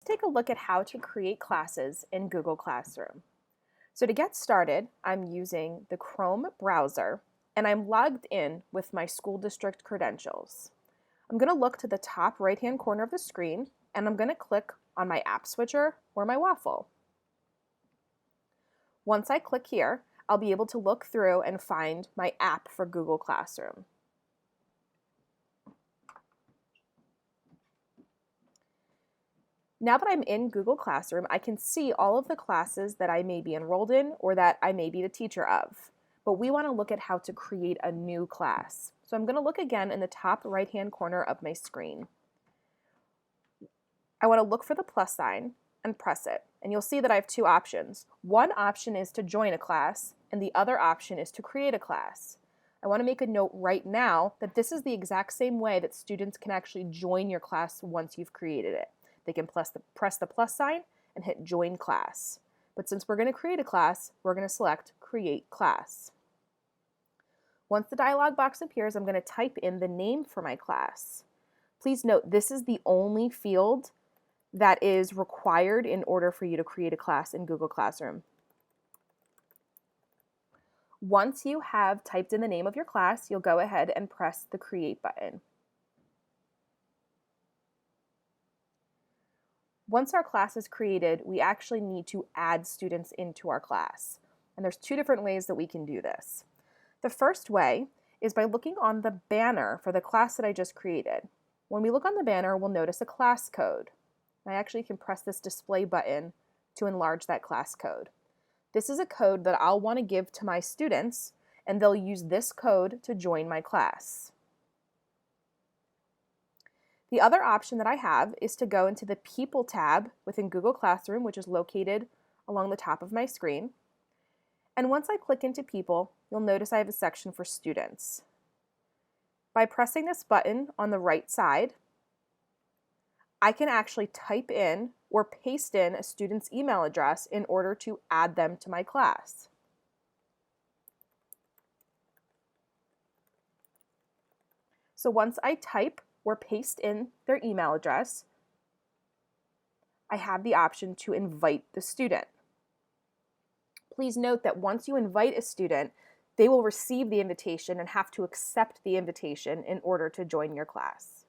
Take a look at how to create classes in Google Classroom. So to get started, I'm using the Chrome browser and I'm logged in with my school district credentials. I'm going to look to the top right-hand corner of the screen and I'm going to click on my app switcher or my waffle. Once I click here, I'll be able to look through and find my app for Google Classroom. Now that I'm in Google Classroom, I can see all of the classes that I may be enrolled in or that I may be the teacher of. But we want to look at how to create a new class. So I'm going to look again in the top right-hand corner of my screen. I want to look for the plus sign and press it. And you'll see that I have two options. One option is to join a class, and the other option is to create a class. I want to make a note right now that this is the exact same way that students can actually join your class once you've created it. They can press the plus sign and hit join class. But since we're going to create a class, we're going to select create class. Once the dialog box appears, I'm going to type in the name for my class. Please note this is the only field that is required in order for you to create a class in Google Classroom. Once you have typed in the name of your class, you'll go ahead and press the create button. Once our class is created, we actually need to add students into our class. And there's two different ways that we can do this. The first way is by looking on the banner for the class that I just created. When we look on the banner, we'll notice a class code. I actually can press this display button to enlarge that class code. This is a code that I'll want to give to my students, and they'll use this code to join my class. The other option that I have is to go into the People tab within Google Classroom, which is located along the top of my screen. And once I click into People, you'll notice I have a section for students. By pressing this button on the right side, I can actually type in or paste in a student's email address in order to add them to my class. So once I type or paste in their email address, I have the option to invite the student. Please note that once you invite a student, they will receive the invitation and have to accept the invitation in order to join your class.